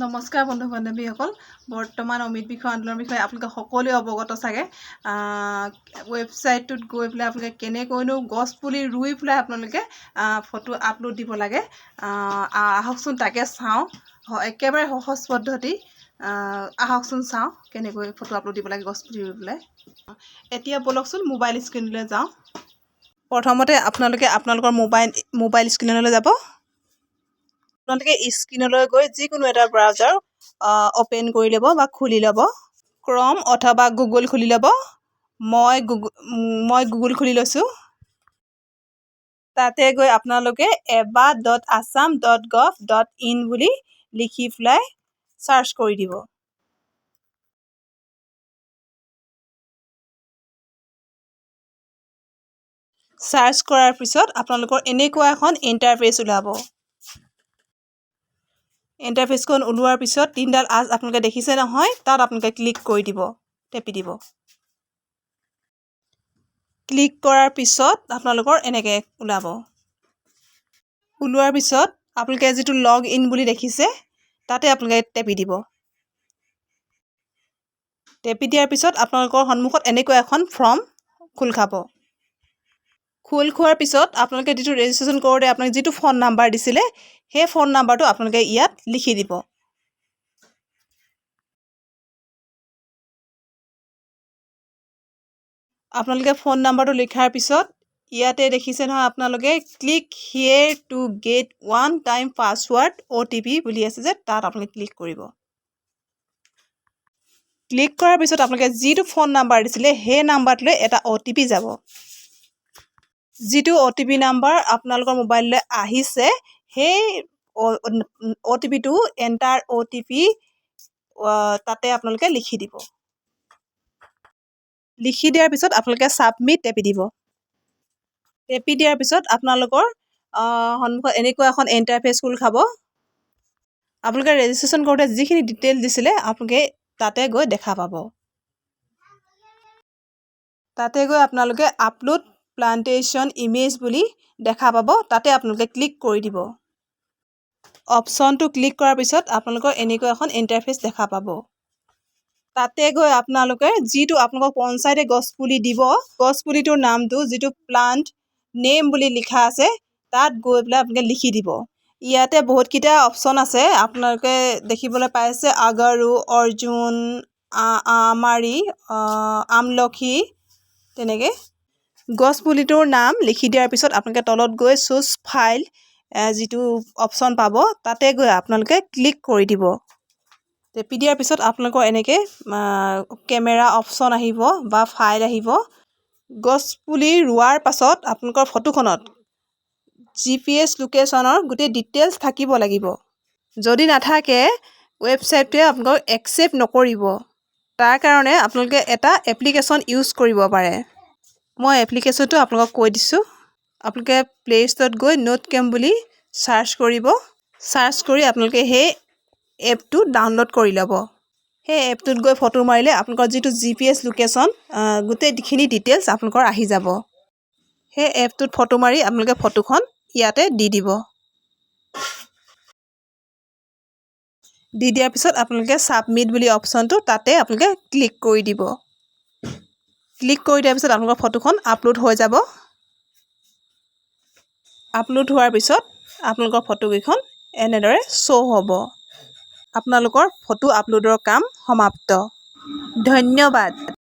নমস্কাৰ বন্ধু বান্ধৱীসকল বৰ্তমান অমৃত বৃক্ষ আন্দোলনৰ বিষয়ে আপোনালোকে সকলোৱে অৱগত চাগে ৱেবছাইটটোত গৈ পেলাই আপোনালোকে কেনেকৈনো গছ পুলি ৰুই পেলাই আপোনালোকে ফটো আপলোড দিব লাগে আহকচোন তাকে চাওঁ একেবাৰে সহজ পদ্ধতি আহকচোন চাওঁ কেনেকৈ ফটো আপলোড দিব লাগে গছ পুলি ৰুই পেলাই এতিয়া বলকচোন মোবাইল স্ক্ৰীনলৈ যাওঁ প্ৰথমতে আপোনালোকে আপোনালোকৰ মোবাইল স্ক্ৰীনলৈ যাব আপোনালোকে স্ক্ৰীনলৈ গৈ যিকোনো এটা ব্ৰাউজাৰ ওপেন কৰি ল'ব বা খুলি ল'ব ক্ৰম অথবা গুগল খুলি ল'ব মই গুগল খুলি লৈছোঁ তাতে গৈ আপোনালোকে eba.assam.gov.in বুলি লিখি পেলাই চাৰ্চ কৰি দিব চাৰ্চ কৰাৰ পিছত আপোনালোকৰ এনেকুৱা এখন ইণ্টাৰফেচ ওলাব ইণ্টাৰফেচখন ওলোৱাৰ পিছত তিনিডাল আঁচ আপোনালোকে দেখিছে নহয় তাত আপোনালোকে ক্লিক কৰি দিব টেপি দিব ক্লিক কৰাৰ পিছত আপোনালোকৰ এনেকৈ ওলাব ওলোৱাৰ পিছত আপোনালোকে যিটো লগ ইন বুলি দেখিছে তাতে আপোনালোকে টেপি দিব টেপি দিয়াৰ পিছত আপোনালোকৰ সন্মুখত এনেকুৱা এখন ফৰ্ম খোল খাব খোল খোৱাৰ পিছত আপোনালোকে যিটো ৰেজিষ্ট্ৰেশ্যন কৰোঁতে আপোনালোকে যিটো ফোন নাম্বাৰ দিছিলে সেই ফোন নাম্বাৰটো আপোনালোকে ইয়াত লিখি দিব আপোনালোকে ফোন নাম্বাৰটো লিখাৰ পিছত ইয়াতে দেখিছে নহয় আপোনালোকে click here to get one time password OTP বুলি আছে যে তাত আপোনালোকে ক্লিক কৰিব ক্লিক কৰাৰ পিছত আপোনালোকে যিটো ফোন নাম্বাৰ দিছিলে সেই নাম্বাৰটোলৈ এটা OTP যাব যিটো OTP নাম্বাৰ আপোনালোকৰ মোবাইললৈ আহিছে সেই OTPটো এণ্টাৰ OTP তাতে আপোনালোকে লিখি দিব লিখি দিয়াৰ পিছত আপোনালোকে ছাবমিট টেপি দিব টেপি দিয়াৰ পিছত আপোনালোকৰ সন্মুখত এনেকুৱা এখন ইণ্টাৰফেচ খোল খাব আপোনালোকে ৰেজিষ্ট্ৰেশ্যন কৰোঁতে যিখিনি ডিটেইলছ দিছিলে আপোনালোকে তাতে গৈ দেখা পাব তাতে গৈ আপোনালোকে আপলোড প্লান্টেশ্যন ইমেজ বুলি দেখা পাব তাতে আপোনালোকে ক্লিক কৰি দিব অপশ্যনটো ক্লিক কৰাৰ পিছত আপোনালোকৰ এনেকুৱা এখন ইণ্টাৰফেচ দেখা পাব তাতে গৈ আপোনালোকে যিটো আপোনালোকক পঞ্চায়তে গছপুলি দিব গছপুলিটোৰ নামটো যিটো প্লান্ট নেম বুলি লিখা আছে তাত গৈ পেলাই আপোনালোকে লিখি দিব ইয়াতে বহুতকেইটা অপশ্যন আছে আপোনালোকে দেখিবলৈ পাইছে আগৰু অৰ্জুন আমাৰি আমলখি তেনেকৈ গছপুলিটোৰ নাম লিখি দিয়াৰ পিছত আপোনালোকে তলত গৈ চুজ ফাইল যিটো অপশ্যন পাব তাতে গৈ আপোনালোকে ক্লিক কৰি দিব টেপি দিয়াৰ পিছত আপোনালোকৰ এনেকৈ কেমেৰা অপশ্যন আহিব বা ফাইল আহিব গছপুলি ৰোৱাৰ পাছত আপোনালোকৰ ফটোখনত GPS লোকেশ্যনৰ গোটেই ডিটেইলছ থাকিব লাগিব যদি নাথাকে ৱেবছাইটটোৱে আপোনালোকক একচেপ্ট নকৰিব তাৰ কাৰণে আপোনালোকে এটা এপ্লিকেশ্যন ইউজ কৰিব পাৰে মই এপ্লিকেশ্যনটো আপোনালোকক কৈ দিছোঁ আপোনালোকে প্লে ষ্ট'ৰত গৈ নোট কেম বুলি চাৰ্চ কৰিব চাৰ্চ কৰি আপোনালোকে সেই এপটো ডাউনলোড কৰি ল'ব সেই এপটোত গৈ ফটো মাৰিলে আপোনালোকৰ যিটো GPS লোকেশ্যন গোটেইখিনি ডিটেইলছ আপোনালোকৰ আহি যাব সেই এপটোত ফটো মাৰি আপোনালোকে ফটোখন ইয়াতে দি দিব দি দিয়াৰ পিছত আপোনালোকে ছাবমিট বুলি অপশ্যনটো তাতে আপোনালোকে ক্লিক কৰি দিব ক্লিক কৰি দিয়াৰ পিছত আপোনালোকৰ ফটোখন আপলোড হৈ যাব আপলোড হোৱাৰ পিছত আপোনালোকৰ ফটোকেইখন এনেদৰে শ্ব' হ'ব আপোনালোকৰ ফটো আপলোডৰ কাম সমাপ্ত ধন্যবাদ